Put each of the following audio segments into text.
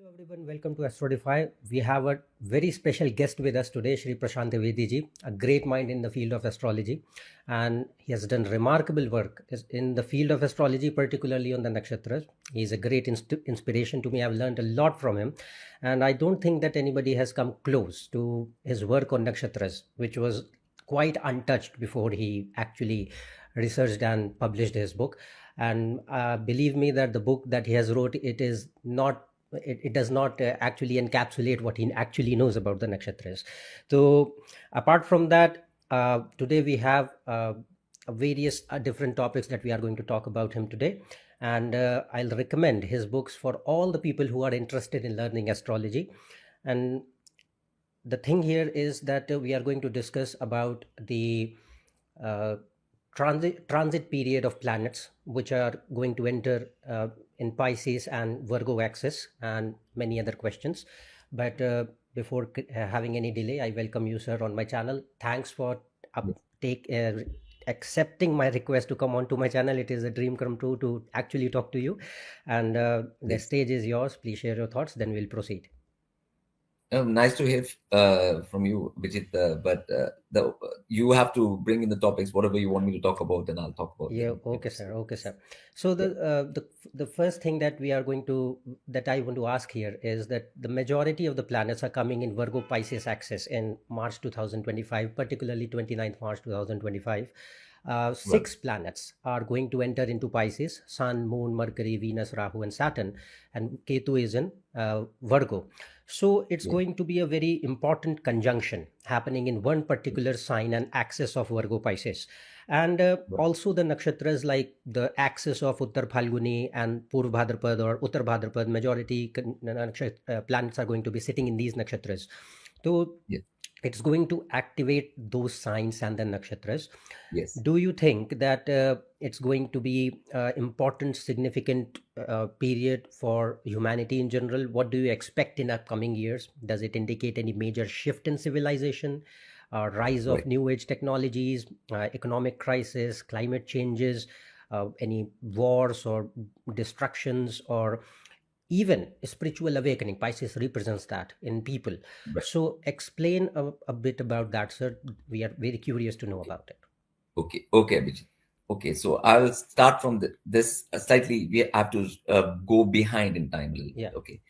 Hello everyone, welcome to Astrodify. We have a very special guest with us today, Shri Prashant Trivedi ji, a great mind in the field of astrology, and he has done remarkable work in the field of astrology, particularly on the nakshatras. He is a great inspiration to me. I've learned a lot from him, and I don't think that anybody has come close to his work on nakshatras, which was quite untouched before he actually researched and published his book. And believe me that the book that he has wrote, it does not actually encapsulate what he actually knows about the nakshatras. So apart from that, today we have various different topics that we are going to talk about him today, and I'll recommend his books for all the people who are interested in learning astrology. And the thing here is that we are going to discuss about the uh, transit period of planets which are going to enter in Pisces and Virgo axis, and many other questions. But before having any delay, I welcome you, sir, on my channel. Thanks for take accepting my request to come onto my channel. It is a dream come true to actually talk to you, and the stage is yours. Please share your thoughts, then we'll proceed. Nice to hear from you, Vijit. But you have to bring in the topics, whatever you want me to talk about, and I'll talk about. Yeah, them. okay, sir. Okay, sir. So the first thing that I want to ask here is that the majority of the planets are coming in Virgo Pisces axis in March 2025, particularly 29th March 2025. Six planets are going to enter into Pisces: Sun, Moon, Mercury, Venus, Rahu, and Saturn, and Ketu is in Virgo. So it's going to be a very important conjunction happening in one particular sign and axis of Virgo Pisces. And also the nakshatras, like the axis of Uttar Phalguni and Purv Bhadrapad or Uttar Bhadrapad, majority planets are going to be sitting in these nakshatras. So it's going to activate those signs and the nakshatras. Yes. Do you think that it's going to be important, significant period for humanity in general? What do you expect in upcoming years? Does it indicate any major shift in civilization, rise of new age technologies, economic crisis, climate changes, any wars or destructions, or even spiritual awakening? Pisces represents that in people. So explain a bit about that, sir. We are very curious to know about it. Okay, Abhijit. Okay, so I'll start from this slightly. We have to go behind in time a little bit. Okay,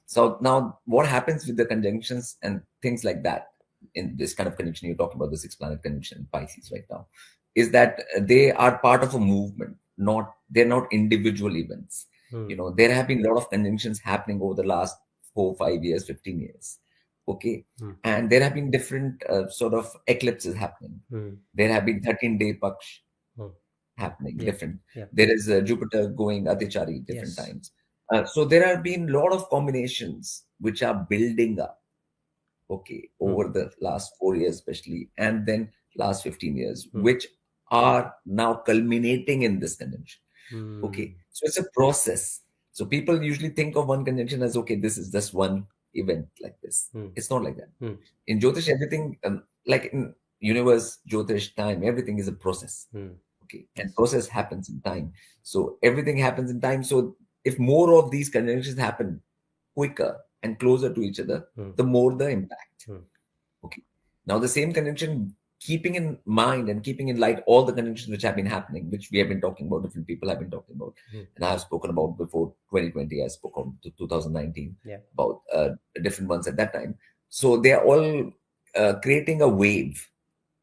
so now what happens with the conjunctions and things like that in this kind of conjunction? You're talking about the six-planet conjunction in Pisces right now, is that they are part of a movement. They're not individual events. There have been a lot of conjunctions happening over the last 4, 5 years, 15 years. Okay. And there have been different sort of eclipses happening. There have been 13-day Paksh happening, different. There is Jupiter going Atichari different times. So there have been a lot of combinations which are building up, over the last 4 years especially, and then last 15 years, which are now culminating in this conjunction. Okay. So it's a process. So people usually think of one conjunction as, okay, this is just one event like this. It's not like that. In Jyotish, everything, like in universe, Jyotish, time, everything is a process. Okay. And process happens in time. So everything happens in time. So if more of these conjunctions happen quicker and closer to each other, the more the impact. Okay. Now the same conjunction, keeping in mind and keeping in light all the conjunctions which have been happening, which we have been talking about, different people have been talking about, and I have spoken about before 2020. I spoke on 2019 about different ones at that time. So they are all creating a wave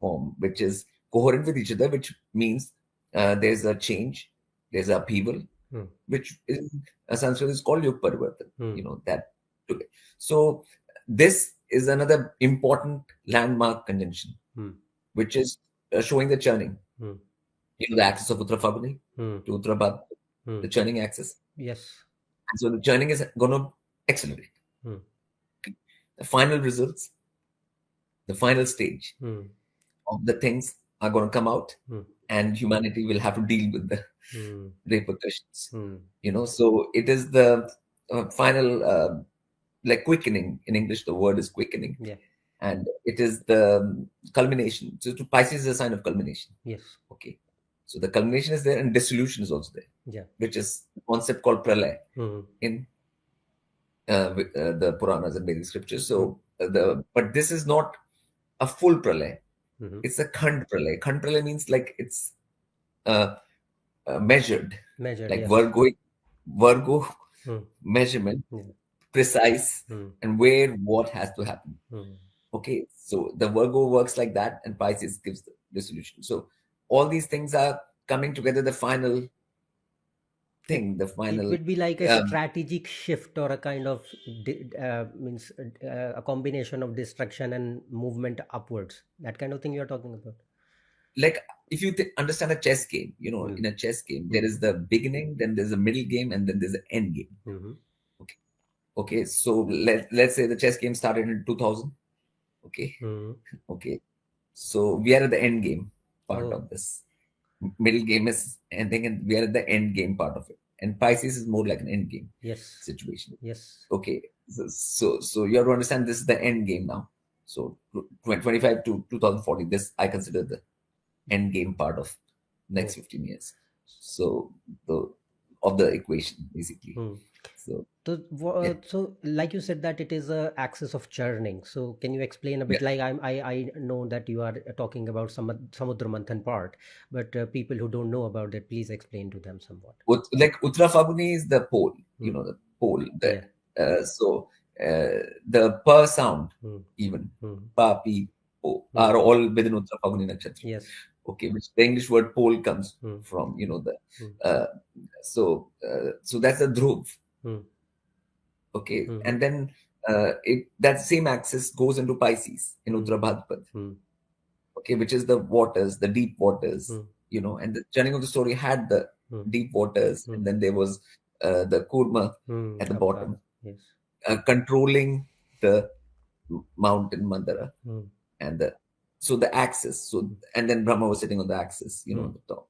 form which is coherent with each other, which means there's a change, there's a upheaval, which in Sanskrit is called Yug Parivartan. That today. So this is another important landmark conjunction, which is showing the churning. The axis of Uttara Phalguni to Uttara Bhadra, the churning axis. Yes. And so the churning is going to accelerate. The final results, the final stage of the things are going to come out, and humanity will have to deal with the repercussions. So it is the final, like quickening. In English, the word is quickening. Yeah. And it is the culmination. So Pisces is a sign of culmination. Yes. Okay. So the culmination is there and dissolution is also there. Yeah. Which is a concept called pralaya in with the Puranas and Vedic scriptures. So, but this is not a full pralay. It's a khand pralay. Khand pralay means like it's measured, like yes. Virgo measurement, precise, and where what has to happen. Okay, so the Virgo works like that, and Pisces gives the solution. So all these things are coming together. The final thing, the final. It would be like a strategic shift, or a kind of means a combination of destruction and movement upwards. That kind of thing you're talking about. Like if you understand a chess game, in a chess game, there is the beginning, then there's a middle game, and then there's an end game. Okay. So let's say the chess game started in 2000. Okay. So we are at the end game part of this. Middle game is ending, and we are at the end game part of it. And Pisces is more like an end game situation. Yes. Okay. So you have to understand this is the end game now. So 2025 to 2040, this I consider the end game part of next 15 years. So of the equation basically. So like you said that it is a axis of churning. So can you explain a bit? Like I know that you are talking about Samudra Manthan part, but people who don't know about it, please explain to them somewhat. Like Uttara Falguni is the pole, the pole. So the per sound, even pa, pi, po, are all within Uttara Falguni nakshatra. Yes. Okay, which the English word pole comes from, so that's the dhruv. Okay, and then that same axis goes into Pisces in Uttara Bhadrapad. Okay, which is the waters, the deep waters, and the journey of the story had the deep waters, and then there was the Kurma at the bottom, controlling the mountain Mandara, and so the axis. So and then Brahma was sitting on the axis, on the top,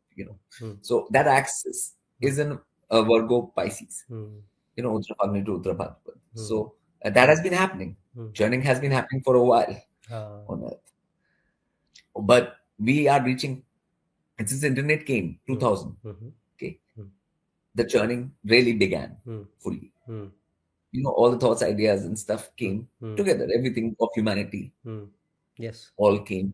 So that axis is in Virgo Pisces. Uttara Falguni to Uttara Bhadrapad. So that has been happening. Churning has been happening for a while on Earth. But we are reaching, since the internet came, 2000, okay, the churning really began fully. All the thoughts, ideas and stuff came together. Everything of humanity all came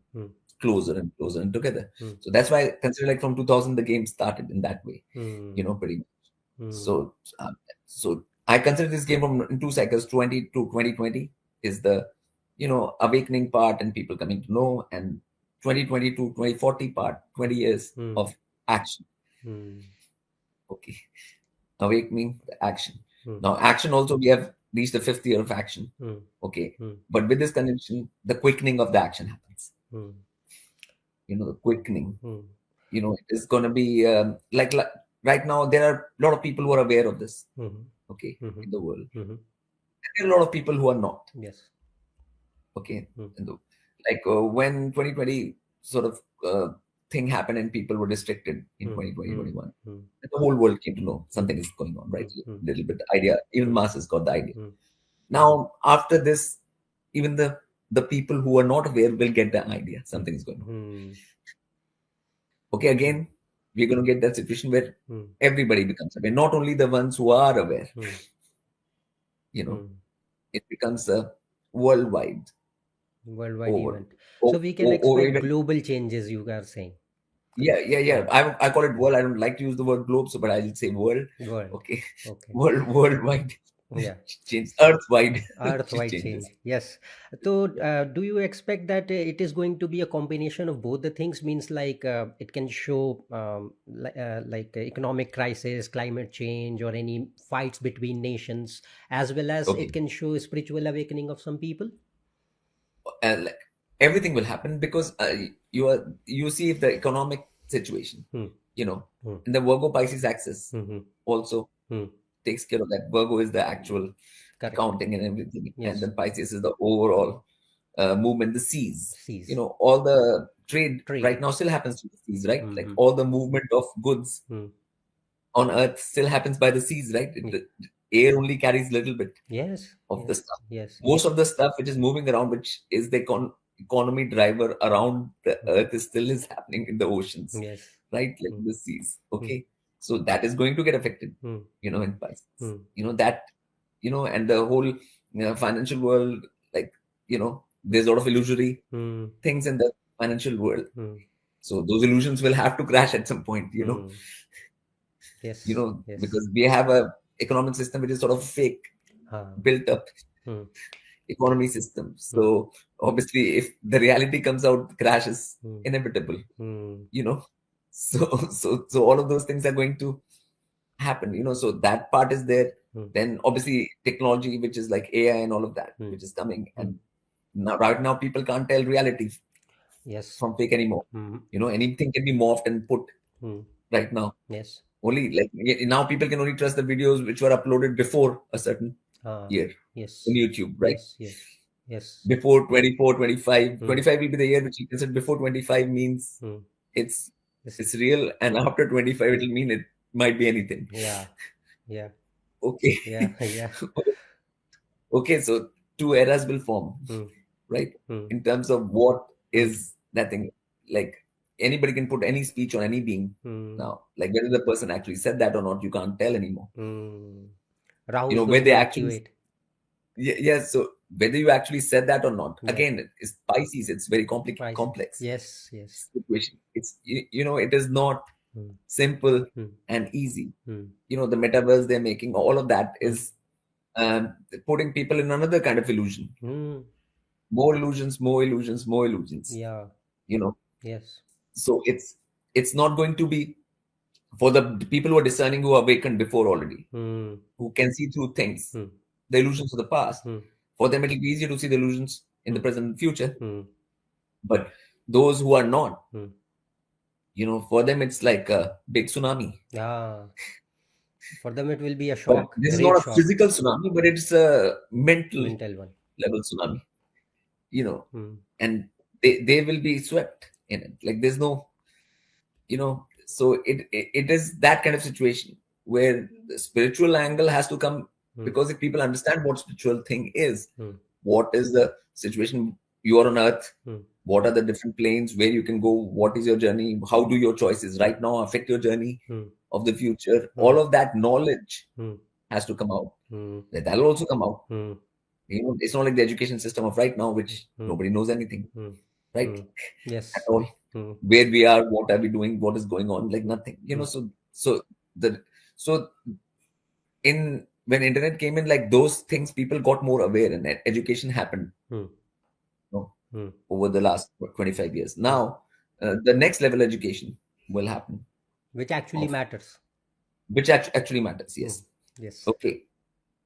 closer and closer and together. So that's why I consider like from 2000, the game started in that way, pretty much. So I consider this game from in 2 cycles, 20 to 2020 is the, awakening part and people coming to know, and 2020 to 2040 part, 20 years of action. Okay. Awakening, action. Now, action also, we have reached the 5th year of action. Okay. But with this conjunction, the quickening of the action happens. The quickening. It is going to be like right now, there are a lot of people who are aware of this. Okay. In the world. And there are a lot of people who are not. Yes. Okay. Like when 2020 sort of thing happened and people were restricted in 2020, 21, the whole world came to know something is going on, right? Little bit idea, even masses got the idea. Now, after this, even the people who are not aware will get the idea something is going on. Okay, again, we're going to get that situation where everybody becomes aware, not only the ones who are aware. It becomes a worldwide event. So we can expect global changes, you are saying. Yeah. I call it world. I don't like to use the word globe, but I'll say world. Okay. Worldwide. Yeah. Change. Earthwide change. Yes. So do you expect that it is going to be a combination of both the things? Means like it can show like economic crisis, climate change, or any fights between nations, as well as it can show spiritual awakening of some people? Like everything will happen because you see if the economic situation, in the Virgo Pisces axis also takes care of that. Virgo is the actual accounting and everything, and then Pisces is the overall movement, the seas. All the trade right now still happens to the seas, right? Like all the movement of goods on Earth still happens by the seas, right? The air only carries a little bit of the stuff. Most of the stuff which is moving around, which is the economy driver around the Earth, is happening in the oceans, right? Like the seas. Okay. So that is going to get affected, in Pisces. That and the whole financial world, like, there's a lot of illusory things in the financial world. So those illusions will have to crash at some point, Yes. because we have a economic system which is sort of fake, built up economy system. So obviously, if the reality comes out, crash is inevitable. So all of those things are going to happen. So that part is there. Then obviously technology, which is like AI and all of that, which is coming, and right now people can't tell reality from fake anymore. Anything can be morphed and put right now. Yes. Only like now people can only trust the videos which were uploaded before a certain year. Yes. On YouTube, right? Yes. Before 24, 25. 25 will be the year which you can say before 25 means it's real, and after 25 it'll mean it might be anything. Yeah. Okay. Yeah. Okay, so two eras will form, right? In terms of what is that thing. Like anybody can put any speech on any being now. Like whether the person actually said that or not, you can't tell anymore. Where they actually yes, so whether you actually said that or not, again, it's Pisces, it's very complex. Yes. Situation. It's it is not simple and easy. The metaverse they're making, all of that is putting people in another kind of illusion. More illusions. Yeah. Yes. So it's not going to be for the people who are discerning, who are awakened before already, who can see through things, the illusions of the past. For them, it'll be easier to see the illusions in the present and future. But those who are not, for them, it's like a big tsunami. Yeah. For them, it will be a shock. But this is not a physical tsunami, but it's a mental one. level tsunami. And they will be swept in it. Like there's no, so it is that kind of situation where the spiritual angle has to come, because if people understand what spiritual thing is, what is the situation you are on earth, what are the different planes where you can go, what is your journey, how do your choices right now affect your journey of the future, all of that knowledge has to come out. That'll also come out. It's not like the education system of right now, which nobody knows anything, right? Yes. At all. Where we are, what are we doing, what is going on, like nothing. So when internet came in, like those things, people got more aware, and education happened over the last 25 years. Now the next level education will happen, which actually matters. Which actually matters. Yes. Yes. Okay.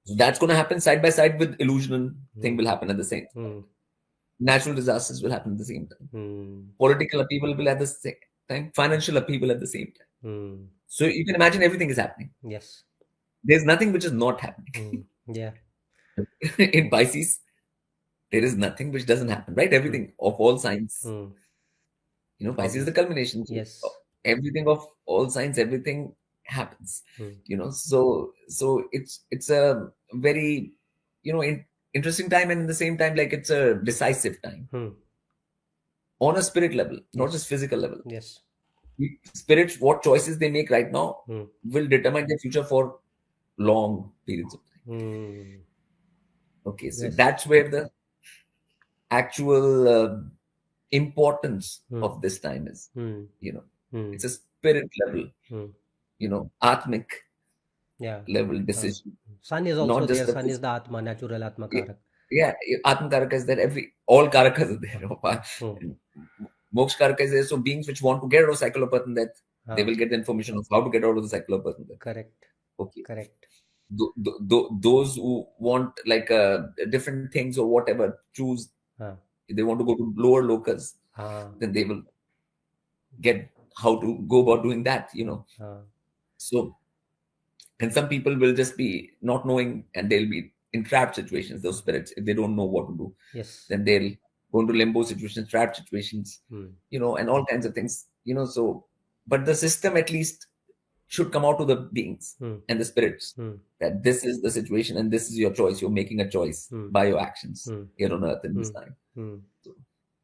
So that's going to happen side by side with illusion thing will happen at the same time. Natural disasters will happen at the same time. Political upheaval will at the same time. Financial upheaval at the same time. So you can imagine everything is happening. Yes. There's nothing which is not happening. Yeah. In Pisces, there is nothing which doesn't happen, right? Everything of all signs. Pisces is the culmination. Yes. Everything of all signs, everything happens. So it's a very interesting time, and at the same time, like it's a decisive time on a spirit level, not just physical level. Yes. Spirits, what choices they make right now will determine their future for long periods of time. Okay, so that's where the actual importance of this time is. It's a spirit level, atmic level decision. Sun is also there. Sun is the Atma, natural Atma Karak. Yeah, Atma Karaka is there. All Karakas are there. Moksha Karaka is there. So beings which want to get out of cycle of birth and death, they will get the information of how to get out of the cycle of birth and death. Correct. Okay. Correct. Those who want like different things or whatever, choose. If they want to go to lower lokas, then they will get how to go about doing that. So, and some people will just be not knowing, and they'll be in trapped situations. Those spirits, if they don't know what to do, then they'll go into limbo situations, trapped situations, and all kinds of things. So, but the system at least should come out to the beings and the spirits that this is the situation and this is your choice. You're making a choice by your actions here on earth in this time.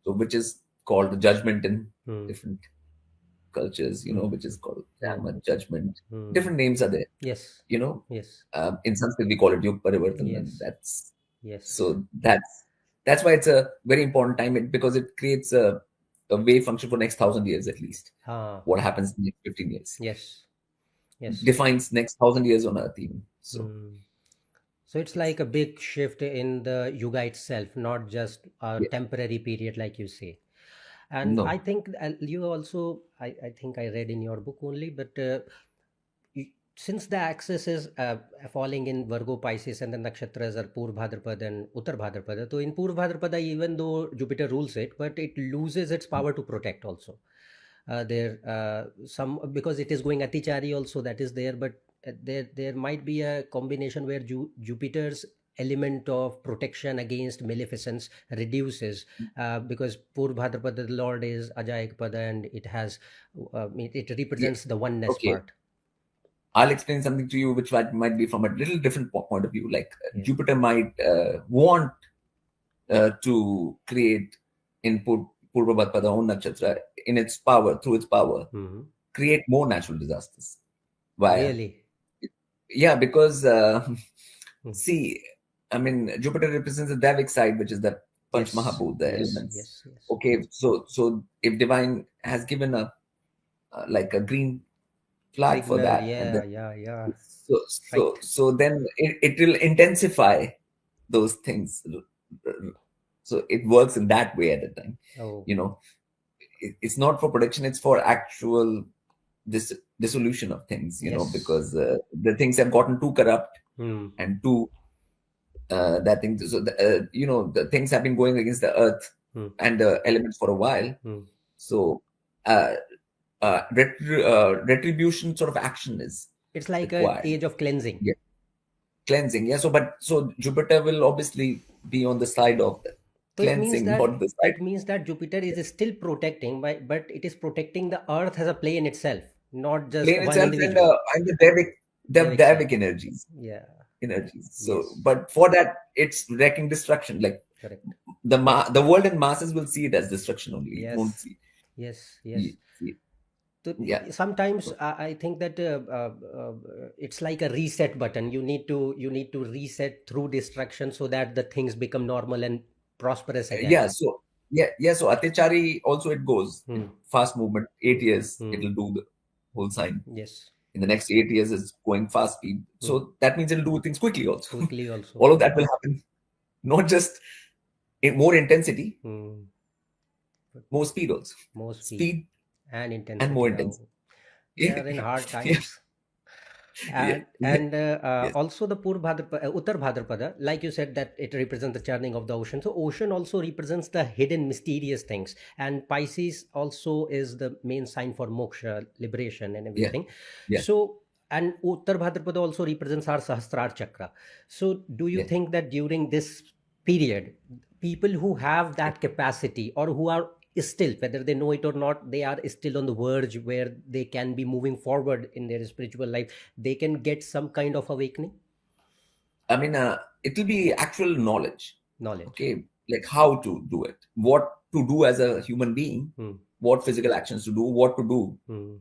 So which is called the judgment in different cultures, which is called Dharma, judgment. Different names are there. Yes. In Yes. Sanskrit we call it Yug Parivartan, Yes. and that's Yes. so that's why it's a very important time, because it creates a wave function for next 1,000 years at least. What happens in the next 15 years? Yes. Yes. Defines next 1,000 years on Earth even. So it's like a big shift in the Yuga itself, not just a temporary period, like you say. And No. I think you also, I think I read in your book only, but since the axis is falling in Virgo, Pisces, and the nakshatras are Purva Bhadrapada and Uttar Bhadrapada. So in Purva Bhadrapada, even though Jupiter rules it, but it loses its power to protect also. Some, because it is going Atichari also, that is there, but there might be a combination where Jupiter's element of protection against maleficence reduces, because Purva Bhadrapada, the Lord is Ajayakpada, and it has it represents the oneness part. I'll explain something to you which might be from a little different point of view. Like Jupiter might want to create in Purva Bhadrapada own nakshatra, in its power, through its power, create more natural disasters. Why? Really? Yeah, because see, I mean, Jupiter represents the Davic side, which is the Panch Mahabhut, the elements. Yes. Okay, so if divine has given a like a green flag for that, so then it will intensify those things. So it works in that way at the time. It's not for protection, it's for actual dissolution of things, because the things have gotten too corrupt and too that thing. So the things have been going against the earth and the elements for a while. So retribution sort of action is, it's like required. An age of cleansing. Cleansing. So Jupiter will obviously be on the side of the cleansing, not the side. It means that Jupiter is still protecting, but it is protecting the earth as a plane itself, not just plane one itself, individual. and the Davic energies. Energies. So, but for that, it's wrecking destruction. Like correct. The world and masses will see it as destruction only. Yes. Won't see. Yes. So sometimes I think that it's like a reset button. You need to reset through destruction so that the things become normal and prosperous again. So Atichari also, it goes fast movement. 8 years it will do the whole sign. Yes. In the next 8 years, it's going fast speed. So that means it'll do things quickly also. All of that will happen. Not just in more intensity, more speed also. More speed and intensity. And more intensity. They are in hard times. And also the Uttar Bhadrapada, like you said, that it represents the churning of the ocean. So ocean also represents the hidden mysterious things, and Pisces also is the main sign for moksha, liberation and everything. So, and Uttar Bhadrapada also represents our Sahasrar Chakra. So do you think that during this period, people who have that capacity, or who are still, whether they know it or not, they are still on the verge where they can be moving forward in their spiritual life, they can get some kind of awakening? I mean, it will be actual knowledge. Okay, like how to do it, what to do as a human being, what physical actions to do, what to do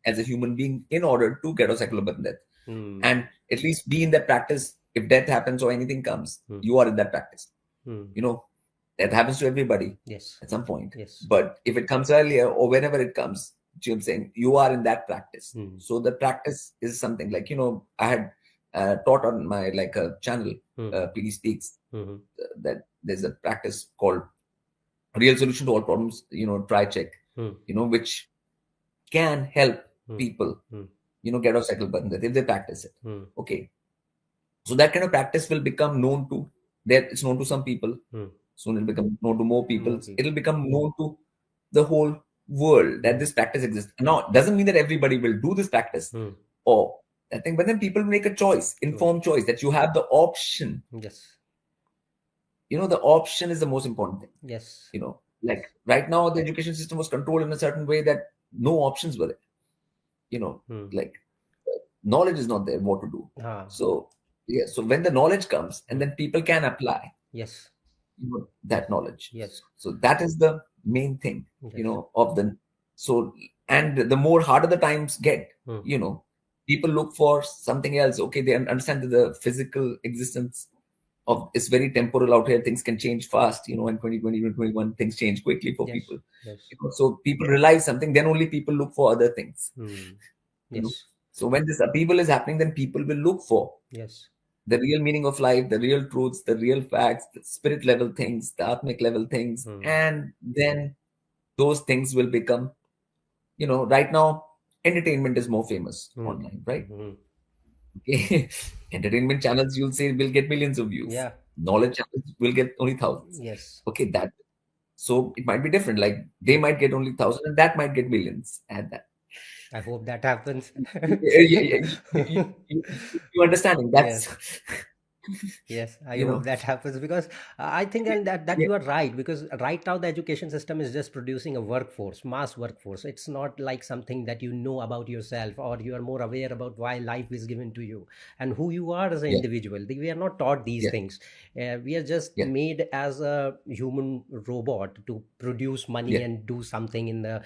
as a human being in order to get a secular birth and death, and at least be in that practice. If death happens or anything comes, you are in that practice. That happens to everybody at some point. But if it comes earlier or whenever it comes, I'm saying you are in that practice. So the practice is something like, I had taught on my channel, PD Speaks, that there's a practice called Real Solution to All Problems, try check, which can help people, get off cycle button if they practice it. Okay. So that kind of practice will become known to, it's known to some people. Soon it'll become known to more people. It'll become known to the whole world that this practice exists. Now, it doesn't mean that everybody will do this practice or that thing, but then people make a choice, informed choice, that you have the option. The option is the most important thing. Like right now, the education system was controlled in a certain way that no options were there. Like knowledge is not there, what to do. So when the knowledge comes, and then people can apply. That knowledge. So that is the main thing, of the. So And the more harder the times get, people look for something else. Okay, they understand that the physical existence of is very temporal out here. Things can change fast, in 2020, 2021, things change quickly for people. So people realize something, then only people look for other things. So when this upheaval is happening, then people will look for the real meaning of life, the real truths, the real facts, the spirit level things, the atmic level things. And then those things will become, right now, entertainment is more famous online, right? Okay. Entertainment channels, you'll say, will get millions of views. Knowledge channels will get only thousands. Okay, so it might be different. Like they might get only 1,000 and that might get millions at that. I hope that happens. You understanding? That's Yes, I hope that happens, because I think that you are right, because right now the education system is just producing a workforce, mass workforce. It's not like something that you know about yourself, or you are more aware about why life is given to you and who you are as an individual. We are not taught these things. We are just made as a human robot to produce money and do something in the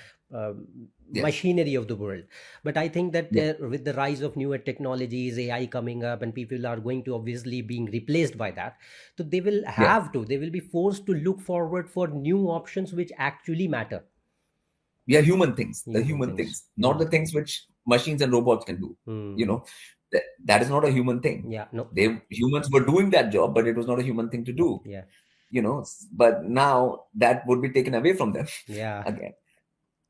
machinery of the world. But I think that with the rise of newer technologies, AI coming up, and people are going to obviously being replaced by that, so they will they will be forced to look forward for new options which actually matter. Human things, the human things, not the things which machines and robots can do. That is not a human thing. Humans were doing that job, but it was not a human thing to do. But now that would be taken away from them again.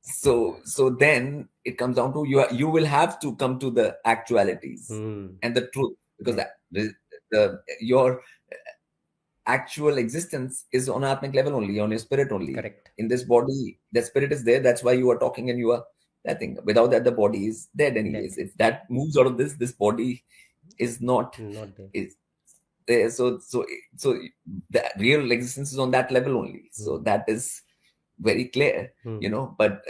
So then it comes down to you will have to come to the actualities and the truth, because your actual existence is on atmic level only, on your spirit only. Correct. In this body, the spirit is there. That's why you are talking and you are that thing. Without that, the body is dead anyways. If that moves out of this body is not there. Is there. So the real existence is on that level only. So that is very clear, but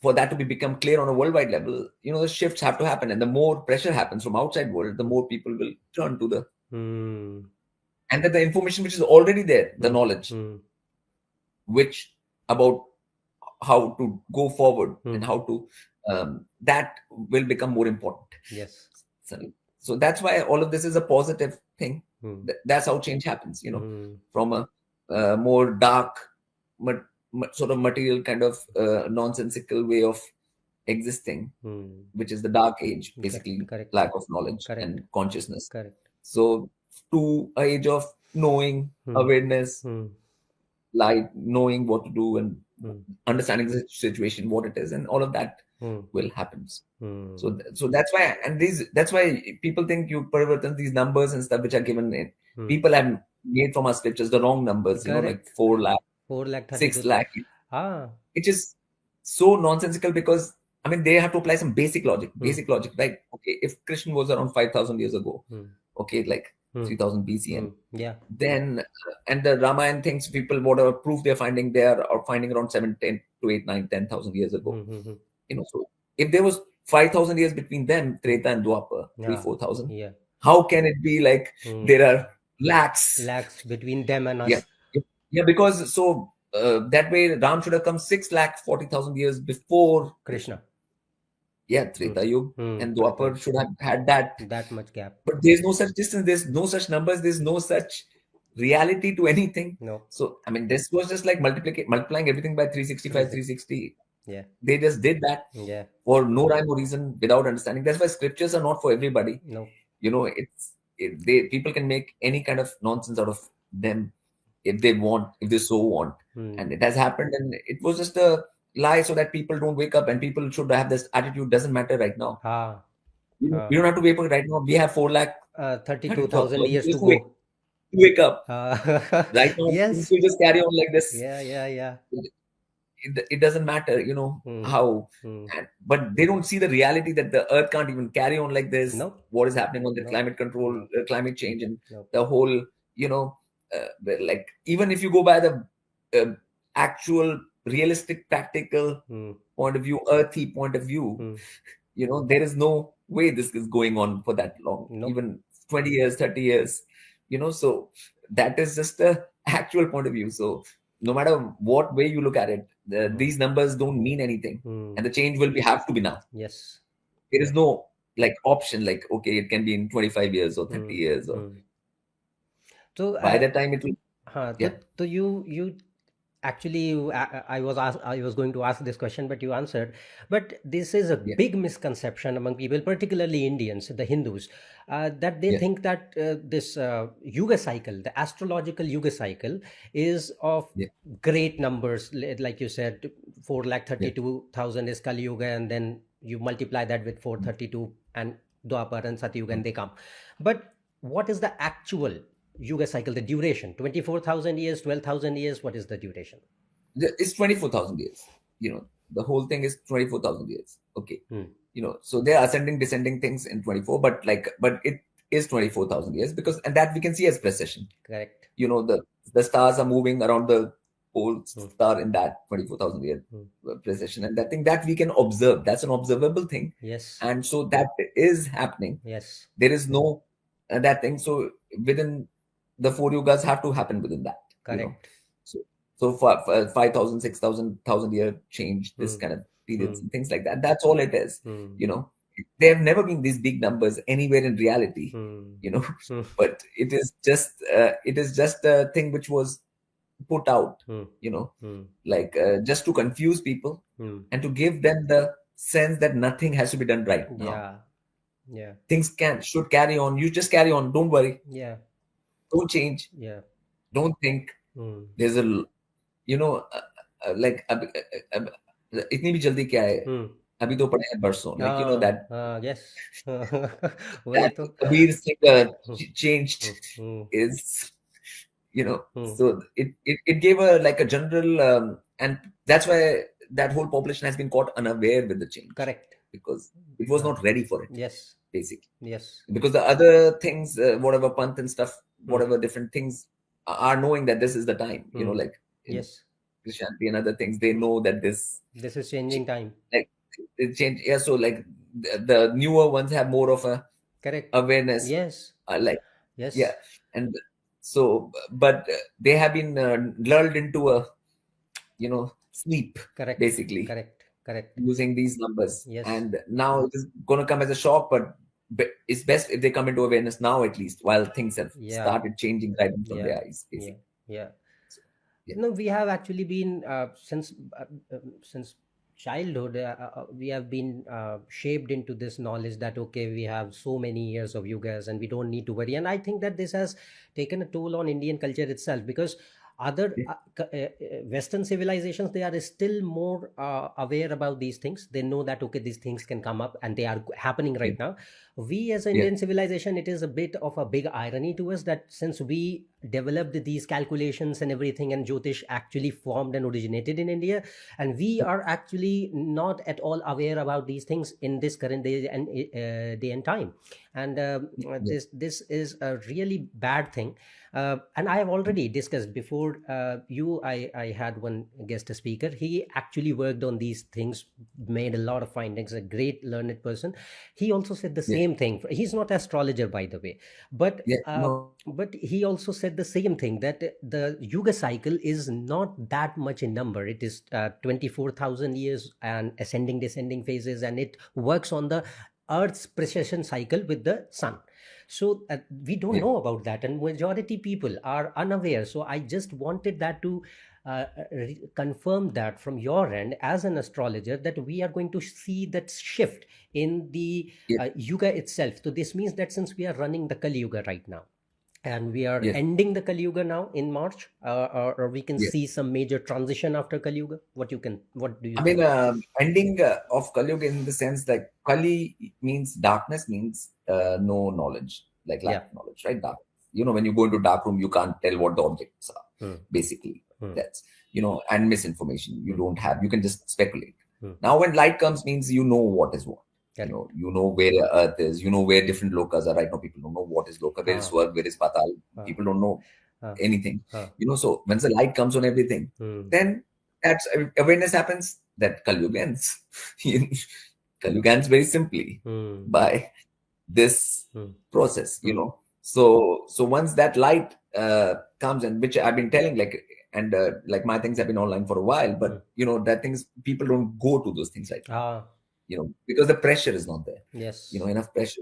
for that to become clear on a worldwide level, the shifts have to happen, and the more pressure happens from outside world, the more people will turn to the and that the information which is already there, the knowledge which about how to go forward and how to that will become more important. So that's why all of this is a positive thing. That's how change happens, from a more dark sort of material kind of nonsensical way of existing, which is the dark age, basically. Lack of knowledge and consciousness. So to an age of knowing, awareness, light, knowing what to do, and understanding the situation, what it is, and all of that will happen. So that's why, and that's why people think you Parivartan, these numbers and stuff which are given in, people have made from our scriptures the wrong numbers, like 4 lakh. 4 lakh, 6 lakh. It is so nonsensical, because they have to apply some basic logic, right? Okay, if Krishna was around 5,000 years ago, okay, like 3000 BC, then and the Ramayana things, people whatever proof they're finding, they are finding around 7, 10 to 8, 9, 10,000 years ago. So if there was 5,000 years between them, Treta and Dwapar, 3,000-4,000, how can it be like there are lakhs between them and us? Because so that way Ram should have come 6,40,000 years before Krishna. Treta Yuga, and Dwapar should have had that much gap. But there's no such distance, there's no such numbers, there's no such reality to anything. So this was just like multiplying everything by 365, 360. They just did that for no rhyme or reason, without understanding. That's why scriptures are not for everybody. People can make any kind of nonsense out of them if they want, if they so want. And it has happened, and it was just a lie so that people don't wake up, and people should have this attitude, doesn't matter right now. We don't have to wake up right now. We have 4 lakh 32,000 years to go. Wake up. Right now, people just carry on like this. It doesn't matter, how. But they don't see the reality that the earth can't even carry on like this. What is happening on the climate control, climate change, and the whole, like, even if you go by the actual realistic, practical point of view, earthy point of view, there is no way this is going on for that long, even 20 years, 30 years, so that is just the actual point of view. So no matter what way you look at it, these numbers don't mean anything, and the change will have to be now. Yes. There is no like option like, okay, it can be in 25 years or 30 years, or so by that time it will. So you actually I was going to ask this question, but you answered. But this is a big misconception among people, particularly Indians, the Hindus, that they think that this Yuga cycle, the astrological Yuga cycle, is of great numbers. Like you said, 432,000 is Kali Yuga, and then you multiply that with 432 and Dwapar and Satyuga, and they come. But what is the actual Yuga cycle, the duration? 24,000 years, 12,000 years? What is the duration? It's 24,000 years. The whole thing is 24,000 years. Okay. So they are ascending, descending things in 24, but it is 24,000 years, because, and that we can see as precession. Correct. The stars are moving around the whole star in that 24,000 year precession, and that thing that we can observe, that's an observable thing. Yes. And so that is happening. Yes. There is no that thing. So within the 4 yugas have to happen within that. Correct. So for 5,000, 6,000, 1,000 year change, this kind of periods and things like that. That's all it is. There have never been these big numbers anywhere in reality. But it is just a thing which was put out, like just to confuse people and to give them the sense that nothing has to be done right now. Yeah. Things should carry on. You just carry on. Don't worry. Yeah. Don't change. Yeah. Don't think. There's a like itni bhi jaldi kya hai? Abhi to padhe hain barson. Like that. Yes. That Kabir Singh changed is, so it gave a general and that's why that whole population has been caught unaware with the change. Correct. Because it was not ready for it. Yes. Basically. Yes. Because the other things, whatever Panth and stuff, whatever different things are knowing that this is the time, like yes, Christianity and other things, they know that this is changing time. Like it change. Yeah. So like the newer ones have more of a correct awareness. Yes. Yes. Yeah. And so, but they have been lulled into a, sleep. Correct. Basically. Correct. Using these numbers. Yes. And now it is going to come as a shock, but it's best if they come into awareness now, at least, while things have started changing right in front of their eyes. Basically. Yeah. No, we have actually been since childhood we have been shaped into this knowledge that okay, we have so many years of yugas and we don't need to worry. And I think that this has taken a toll on Indian culture itself, because other Western civilizations, they are still more aware about these things. They know that okay, these things can come up and they are happening right now. We as an Indian civilization, it is a bit of a big irony to us that since we developed these calculations and everything, and Jyotish actually formed and originated in India, and we are actually not at all aware about these things in this current day and time. And this is a really bad thing. And I have already discussed before I had one guest speaker. He actually worked on these things, made a lot of findings, a great learned person. He also said the same thing. He's not an astrologer, by the way, but but he also said the same thing, that the Yuga cycle is not that much in number. It is 24,000 years and ascending, descending phases, and it works on the Earth's precession cycle with the sun. So we don't know about that, and majority people are unaware. So I just wanted that to confirm that from your end as an astrologer, that we are going to see that shift in the Yuga itself. So this means that since we are running the Kali Yuga right now, and we are ending the Kali Yuga now in March, or we can see some major transition after Kali Yuga. What do you think? Mean, ending of Kali Yuga in the sense that Kali means darkness, means no knowledge, like lack of knowledge, right? Dark. When you go into dark room, you can't tell what the objects are. Basically, that's and misinformation. You can just speculate. Now, when light comes, means you know what is what. You know where Earth is, where different lokas are right now. People don't know what is loka, where is Swarg, where is Patal. People don't know anything. So once the light comes on everything, then that's awareness happens, that Kali Yuga ends. Kali Yuga ends very simply by this process, So once that light comes, and which I've been telling, like and like my things have been online for a while, but that things, people don't go to those things right now, because the pressure is not there. Yes. Enough pressure.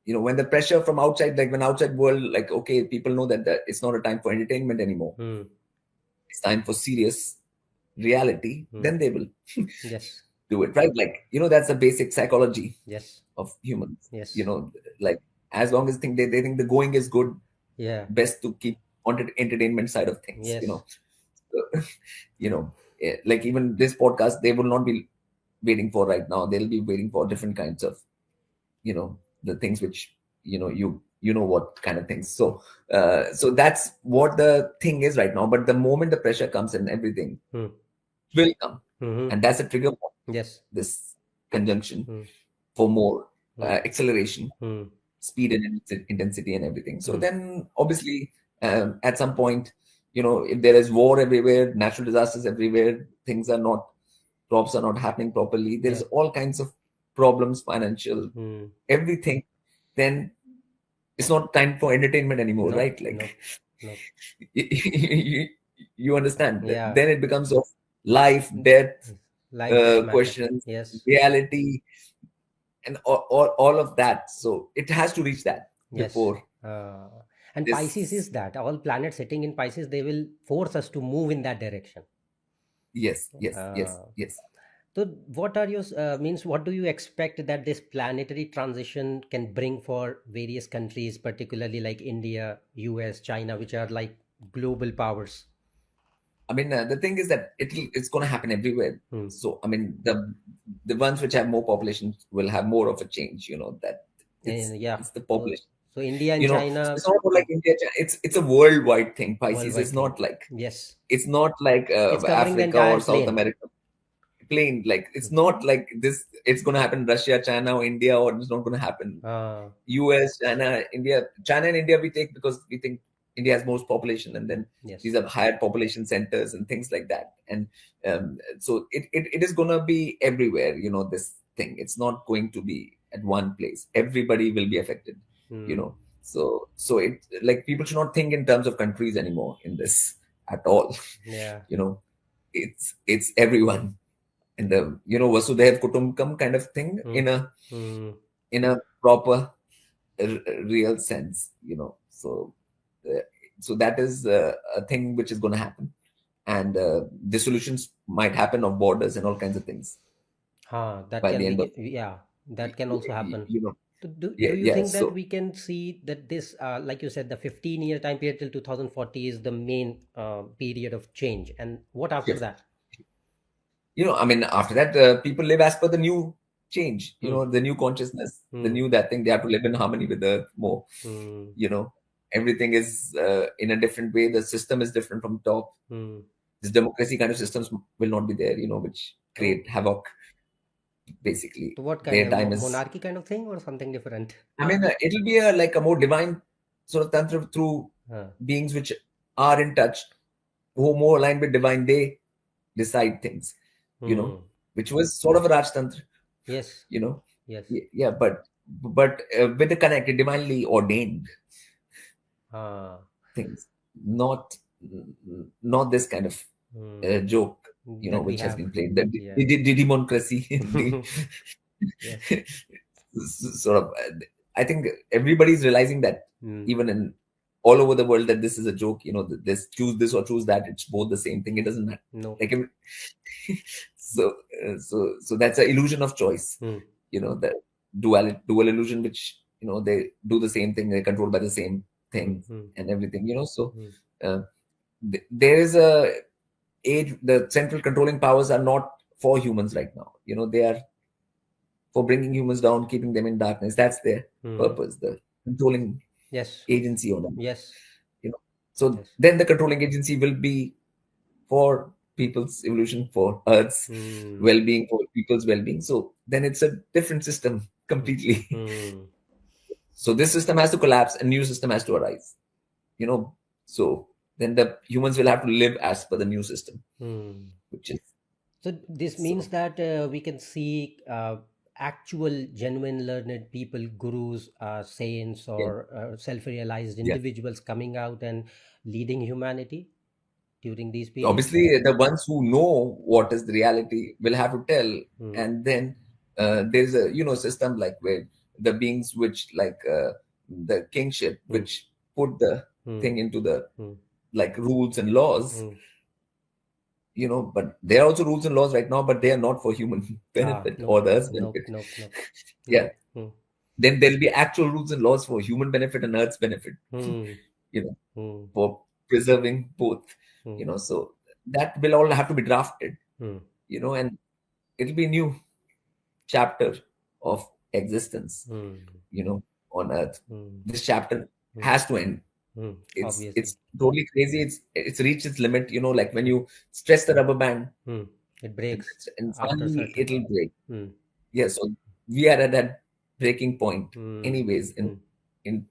When the pressure from outside, like when outside world, like, okay, people know that it's not a time for entertainment anymore. It's time for serious reality. Then they will Yes. do it, right? Like, that's the basic psychology Yes. of humans. Yes. Like, as long as they think the going is good, yeah, best to keep on the entertainment side of things. Yes. Like even this podcast, they will not be waiting for right now. They'll be waiting for different kinds of, the things which, you know what kind of things. So that's what the thing is right now. But the moment the pressure comes in, everything will come. And that's a trigger point. Yes. This conjunction for more acceleration, speed and intensity and everything. So then obviously at some point, if there is war everywhere, natural disasters everywhere, crops are not happening properly, there's all kinds of problems, financial, everything, then it's not time for entertainment anymore, right? Like, No. you understand? Yeah. Then it becomes of life, death, Death questions, Yes. reality, and all of that. So it has to reach that before. And this- Pisces is that all planets sitting in Pisces, they will force us to move in that direction. Yes. So what are your what do you expect that this planetary transition can bring for various countries, particularly like India, US, China, which are like global powers? I mean, the thing is that it's going to happen everywhere. So I mean, the ones which have more population will have more of a change. That it's the population. So India and China, it's not like India. It's a worldwide thing. Pisces Worldwide is not thing. like, yes, it's not like It's covering the Africa entire or South plane. America. Plain, like it's not like this. It's going to happen Russia, China, or India, or it's not going to happen US, China, India. China and India we take because we think India has most population, and then Yes. these are higher population centers and things like that. And so it is going to be everywhere. This thing. It's not going to be at one place. Everybody will be affected. So it, like, people should not think in terms of countries anymore in this at all. Yeah. It's everyone. And the Vasudhaiv Kutumbakam kind of thing in a proper real sense. So that is a thing which is going to happen, and dissolutions might happen of borders and all kinds of things. That by can the end be, of, that can also happen. Do Yeah, you yeah, think that so- we can see that this, like you said, the 15-year time period till 2040 is the main period of change, and what after Yes. that? I mean, after that, people live as per the new change, the new consciousness, the new that thing. They have to live in harmony with the more. Everything is in a different way. The system is different from top. This democracy kind of systems will not be there, which create havoc. Basically, So what their kind time of is. monarchy kind of thing or something different? I mean, it'll be like a more divine sort of tantra through beings which are in touch, who are more aligned with divine. They decide things, which was sort of a Rajtantra. Yes. Yes. Yeah, but with the connected, divinely ordained things, not this kind of joke, That we which has have. been played. The Yeah. democracy. Yes. Sort of, I think everybody's realizing that, even in all over the world, that this is a joke. This choose this or choose that. It's both the same thing. It doesn't matter. No. Like, so that's an illusion of choice. The dual illusion, which they do the same thing. They're controlled by the same thing and everything. So there is a age. The central controlling powers are not for humans right now. They are for bringing humans down, keeping them in darkness. That's their purpose. The controlling agency on them. Yes. So then the controlling agency will be for people's evolution, for Earth's well-being, for people's well-being. So then it's a different system completely. So this system has to collapse, a new system has to arise. So then the humans will have to live as per the new system, which is. So this means that we can see actual genuine learned people, gurus, saints, or self-realized individuals coming out and leading humanity. during these periods? Obviously, the ones who know what is the reality will have to tell, and then there's a system like where the beings which the kingship which put the thing into the like rules and laws, but there are also rules and laws right now, but they are not for human benefit or the earth's benefit. Yeah. Then there'll be actual rules and laws for human benefit and earth's benefit, for preserving both, so that will all have to be drafted, and it'll be a new chapter of existence, on earth. This chapter has to end. It's totally crazy. It's reached its limit, like when you stress the rubber band, it breaks and after finally certain. it'll break. Yeah, so we are at that breaking point anyways in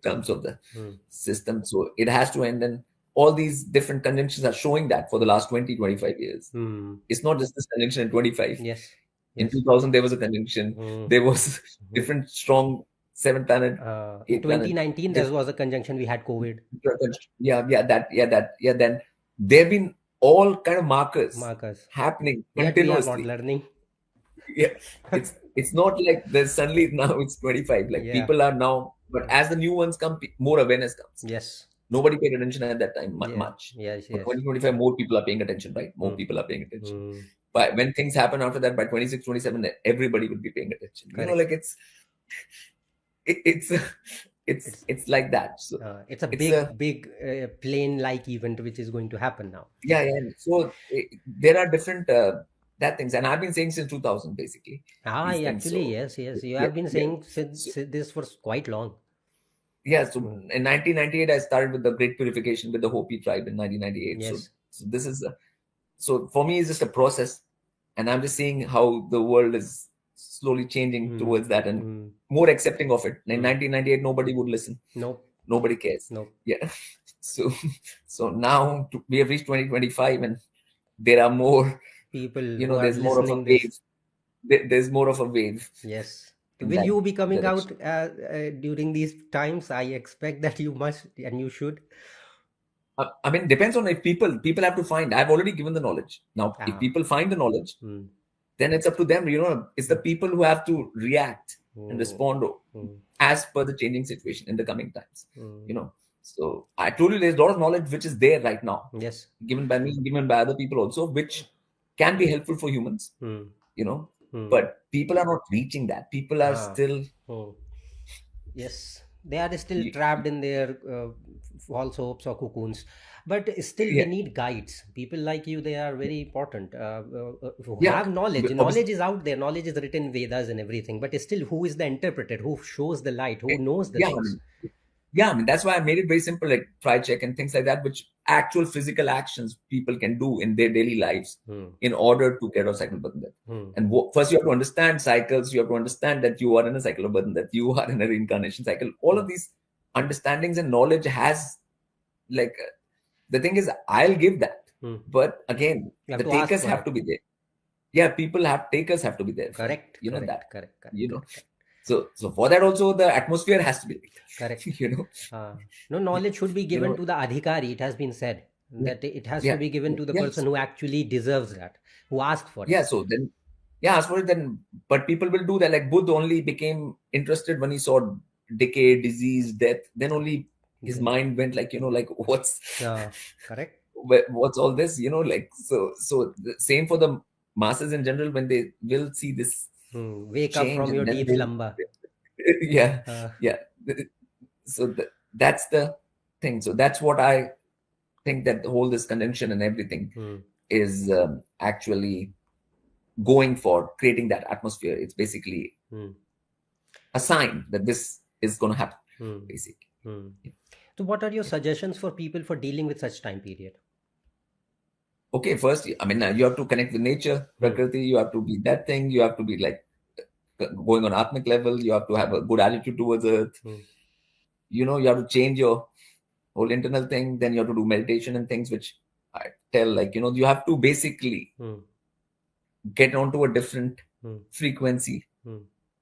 terms of the system, so it has to end. And all these different conjunctions are showing that for the last 20-25 years. It's not just this conjunction in 25. Yes. In 2000 there was a conjunction. There was different strong 7 planet, 8 in 2019 there was a conjunction, we had COVID. Then there have been all kind of markers happening yet continuously. We are not learning. It's not like there's suddenly now it's 25, people are now, but as the new ones come, more awareness comes. Yes. Nobody paid attention at that time much. Yes. But 2025 more people are paying attention, right? More people are paying attention. But when things happen after that, by 26, 27, everybody will be paying attention. Correct. It's like that. So it's a big plane-like event which is going to happen now. So there are different that things, and I've been saying since 2000 basically. Yes, you have been saying since this for quite long. So in 1998 I started with the Great Purification with the Hopi tribe in 1998. Yes. So this is so for me it's just a process, and I'm just seeing how the world is slowly changing towards that and more accepting of it. In 1998 nobody would listen. No. Nobody cares. No. So now we have reached 2025 and there are more people, there's more of a wave. There's more of a wave. Yes. Will you be coming out during these times? I expect that you must and you should. I mean, depends on if people have to find. I've already given the knowledge. Now, if people find the knowledge, then it's up to them. It's the people who have to react and respond as per the changing situation in the coming times. So I told you there's a lot of knowledge which is there right now. Yes. Given by me, given by other people also, which can be helpful for humans. But people are not reaching that. People are still. Yes, they are still trapped in their false hopes or cocoons. But still, we need guides. People like you, they are very important. Who have knowledge. Knowledge is out there. Knowledge is written in Vedas and everything. But still, who is the interpreter? Who shows the light? Who knows the things? I mean, that's why I made it very simple, like try check and things like that, which actual physical actions people can do in their daily lives in order to get out of cycle of birth and death. And first you have to understand cycles. You have to understand that you are in a cycle of birth and death. You are in a reincarnation cycle. All of these understandings and knowledge has the thing is, I'll give that. But again, the takers have to be there. Takers have to be there. Correct. Correct. So for that also the atmosphere has to be correct. No, knowledge should be given to the adhikari. It has been said that it has to be given to the person who actually deserves that, who asked for it. So then ask for it then. But people will do that. Like Buddha only became interested when he saw decay, disease, death. Then only his mind went what's correct. What's all this? So the same for the masses in general when they will see this. Wake up from your deep slumber. So that's the thing. So that's what I think, that the whole this conjunction and everything is actually going for, creating that atmosphere. It's basically a sign that this is going to happen, basically. So what are your suggestions for people for dealing with such time period? Okay, first, I mean, you have to connect with nature, Prakriti. You have to be that thing. You have to be going on Atmic level. You have to have a good attitude towards Earth. You have to change your whole internal thing. Then you have to do meditation and things, which I tell, you have to basically get onto a different frequency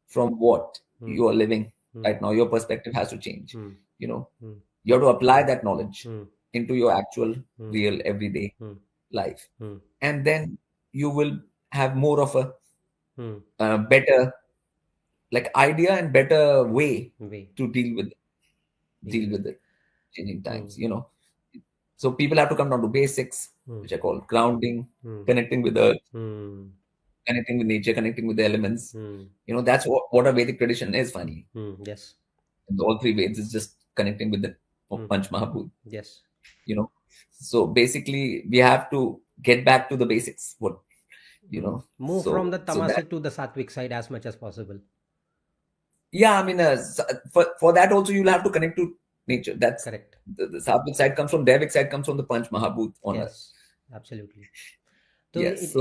from what you are living right now. Your perspective has to change. You have to apply that knowledge into your actual real everyday life, and then you will have more of a better like idea and better way to deal with the changing times, So people have to come down to basics, which I call grounding, connecting with earth, connecting with nature, connecting with the elements. That's what a Vedic tradition is finally. Yes. And all three Veds is just connecting with the Panch Mahabhut. Yes. So basically we have to get back to the basics. Move from the tamasic to the sattvic side as much as possible. Yeah, I mean, for that also you'll have to connect to nature. That's correct. The sattvic side comes from Devic side comes from the Panch Mahabhut on Yes, absolutely. So, yes,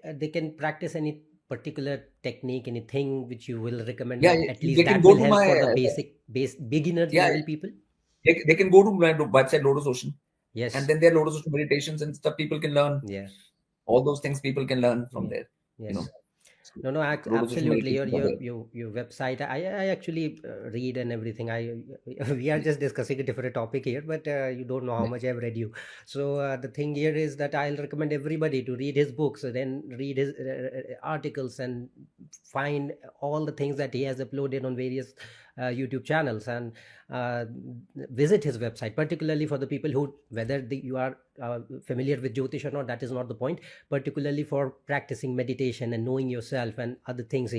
they can practice any particular technique, anything which you will recommend, Yeah, at least that go will to help for my, the beginner level people. They can go to my website Lotus Ocean. Yes. And then there are Lotus Ocean meditations and stuff people can learn. Yeah. All those things people can learn from there. Yes. No, absolutely. Your website. I actually read and everything. We are just discussing a different topic here, but you don't know how much I've read you. So the thing here is that I'll recommend everybody to read his books, then read his articles and find all the things that he has uploaded on various YouTube channels, and visit his website, particularly for the people who, whether you are familiar with Jyotish or not, that is not the point, particularly for practicing meditation and knowing yourself and other things.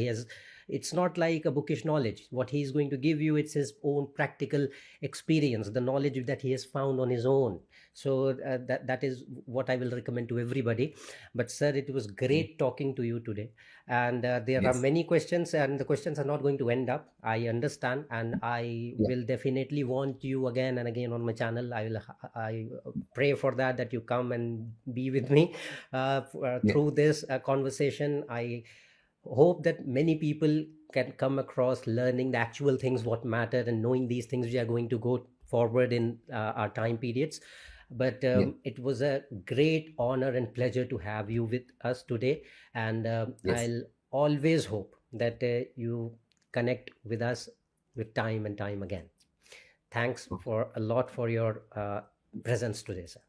It's not like a bookish knowledge. What he's going to give you, it's his own practical experience, the knowledge that he has found on his own. So that is what I will recommend to everybody. But sir, it was great talking to you today, and there are many questions, and the questions are not going to end up, I understand, and I will definitely want you again and again on my channel. I pray for that you come and be with me through this conversation. I hope that many people can come across learning the actual things what matter, and knowing these things we are going to go forward in our time periods. But it was a great honor and pleasure to have you with us today, and I'll always hope that you connect with us with time and time again. Thanks for a lot for your presence today, sir.